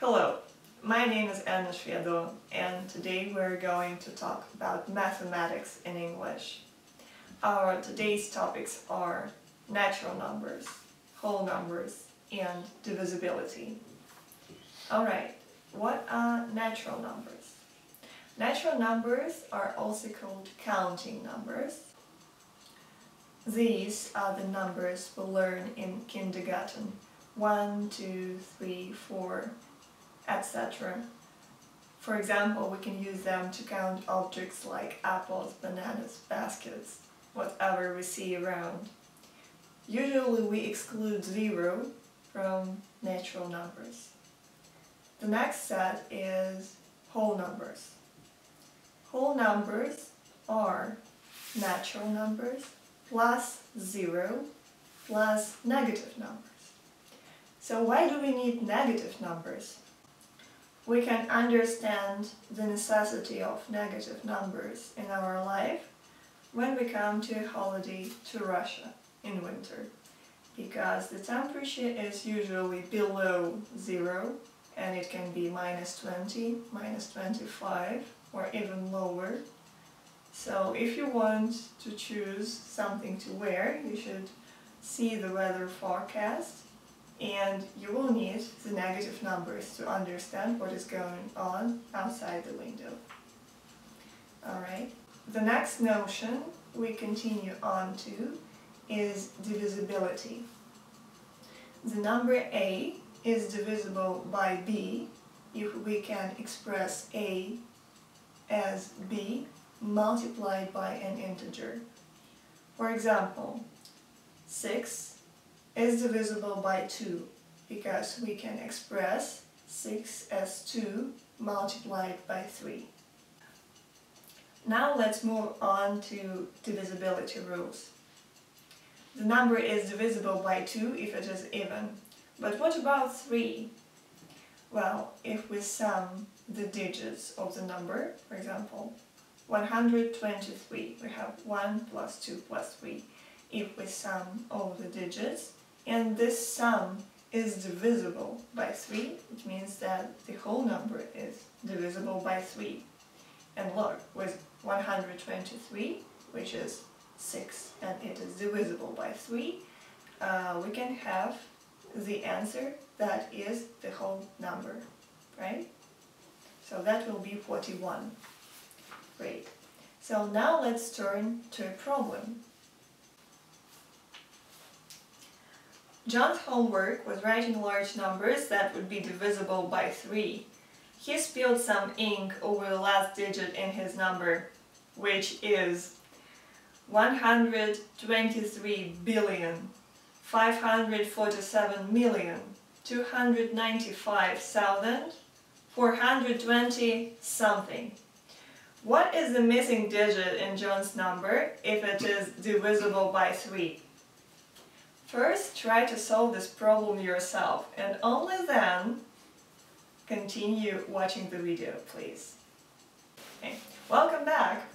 Hello, my name is Anna Shvedo, and today we're going to talk about mathematics in English. Our today's topics are natural numbers, whole numbers, and divisibility. Alright, what are natural numbers? Natural numbers are also called counting numbers. These are the numbers we learn in kindergarten: 1, 2, 3, 4, etc. For example, we can use them to count objects like apples, bananas, baskets, whatever we see around. Usually we exclude 0 from natural numbers. The next set is whole numbers. Whole numbers are natural numbers plus 0 plus negative numbers. So why do we need negative numbers? We can understand the necessity of negative numbers in our life when we come to a holiday to Russia in winter, because the temperature is usually below 0 and it can be -20, -25 or even lower. So if you want to choose something to wear, you should see the weather forecast, and you will need the negative numbers to understand what is going on outside the window. Alright, the next notion we continue on to is divisibility. The number A is divisible by B if we can express A as B multiplied by an integer. For example, 6 is divisible by 2 because we can express 6 as 2 multiplied by 3. Now let's move on to divisibility rules. The number is divisible by 2 if it is even. But what about 3? Well, if we sum the digits of the number, for example, 123, we have 1 plus 2 plus 3. If we sum all the digits, and this sum is divisible by 3, it means that the whole number is divisible by 3. And look, with 123, which is 6, and it is divisible by 3, we can have the answer that is the whole number, right? So that will be 41. Great. So now let's turn to a problem. John's homework was writing large numbers that would be divisible by 3. He spilled some ink over the last digit in his number, which is 123,547,295,420 something. What is the missing digit in John's number if it is divisible by 3? First, try to solve this problem yourself, and only then continue watching the video, please. Okay, welcome back!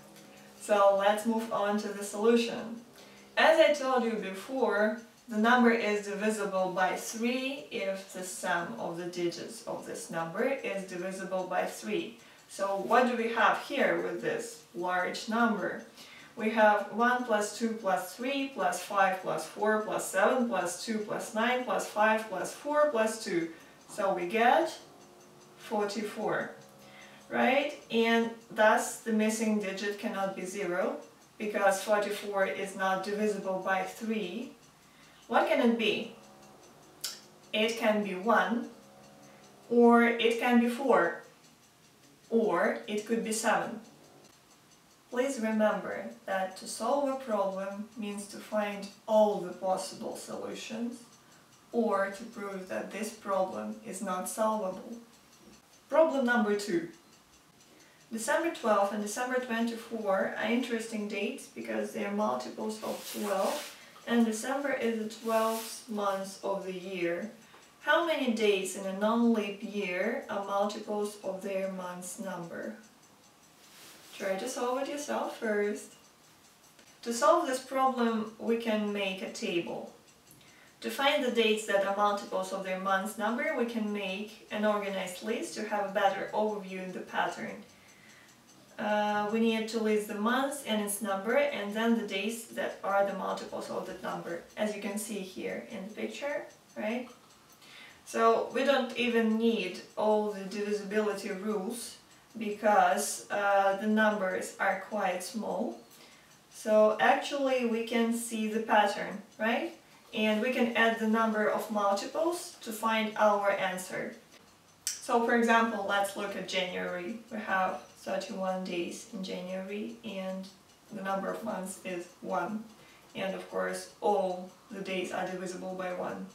So let's move on to the solution. As I told you before, the number is divisible by 3 if the sum of the digits of this number is divisible by 3. So what do we have here with this large number? We have 1 plus 2 plus 3 plus 5 plus 4 plus 7 plus 2 plus 9 plus 5 plus 4 plus 2. So we get 44, right? And thus the missing digit cannot be 0 because 44 is not divisible by 3. What can it be? It can be 1, or it can be 4, or it could be 7. Please remember that to solve a problem means to find all the possible solutions, or to prove that this problem is not solvable. Problem number 2. December 12 and December 24 are interesting dates because they are multiples of 12, and December is the 12th month of the year. How many days in a non-leap year are multiples of their month's number? Try to solve it yourself first. To solve this problem, we can make a table. To find the dates that are multiples of their month's number, we can make an organized list to have a better overview in the pattern. We need to list the months and its number, and then the days that are the multiples of that number, as you can see here in the picture, right? So we don't even need all the divisibility rules because the numbers are quite small. So actually we can see the pattern, right? And we can add the number of multiples to find our answer. So for example, let's look at January. We have 31 days in January and the number of months is 1. And of course all the days are divisible by 1.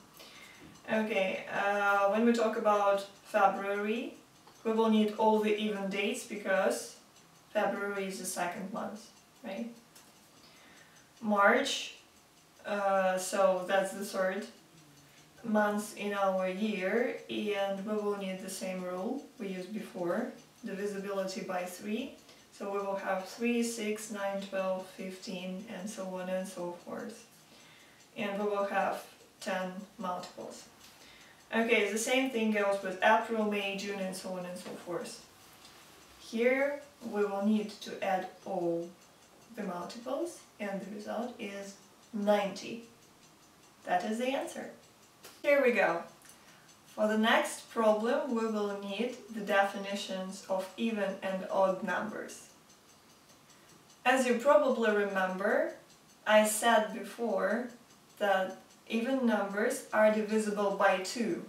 Okay, when we talk about February, we will need all the even dates because February is the second month, right? March, so that's the third month in our year, and we will need the same rule we used before, divisibility by 3. So we will have 3, 6, 9, 12, 15, and so on and so forth. And we will have 10 multiples. Okay, the same thing goes with April, May, June, and so on and so forth. Here we will need to add all the multiples, and the result is 90. That is the answer. Here we go. For the next problem, we will need the definitions of even and odd numbers. As you probably remember, I said before that even numbers are divisible by 2.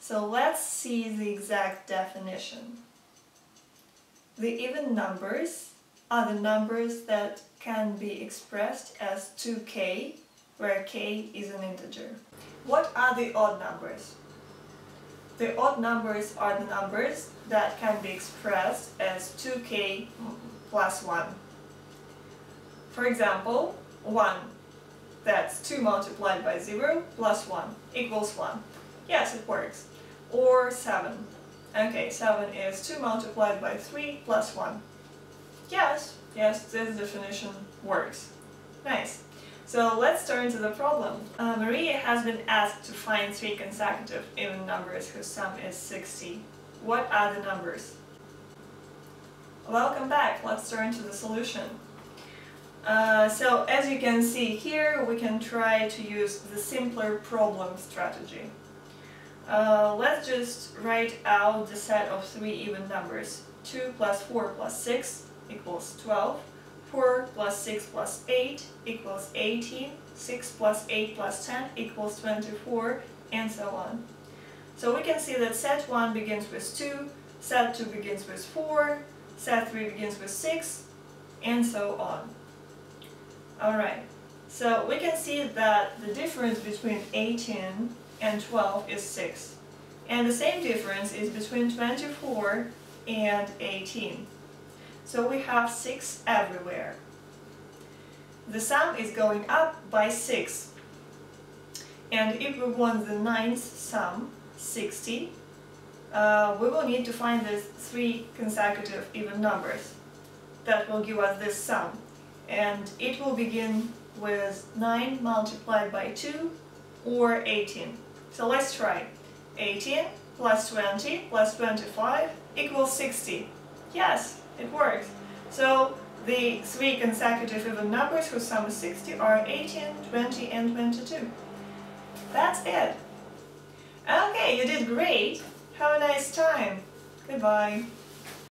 So let's see the exact definition. The even numbers are the numbers that can be expressed as 2k, where k is an integer. What are the odd numbers? The odd numbers are the numbers that can be expressed as 2k plus 1. For example, 1, that's 2 multiplied by 0 plus 1 equals 1. Yes, it works. Or 7. Okay, 7 is 2 multiplied by 3 plus 1. Yes, this definition works. Nice. So let's turn to the problem. Maria has been asked to find 3 consecutive even numbers whose sum is 60. What are the numbers? Welcome back. Let's turn to the solution. So as you can see here, we can try to use the simpler problem strategy. Let's just write out the set of 3 even numbers. 2 plus 4 plus 6 equals 12. 4 plus 6 plus 8 equals 18, 6 plus 8 plus 10 equals 24, and so on. So we can see that set 1 begins with 2, set 2 begins with 4, set 3 begins with 6, and so on. Alright, so we can see that the difference between 18 and 12 is 6. And the same difference is between 24 and 18. So we have 6 everywhere. The sum is going up by 6. And if we want the ninth sum, 60, we will need to find the 3 consecutive even numbers that will give us this sum. And it will begin with 9 multiplied by 2 or 18. So let's try. 18 plus 20 plus 25 equals 60. Yes, it works. So the 3 consecutive even numbers whose sum is 60 are 18, 20, and 22. That's it. Okay, you did great. Have a nice time. Goodbye.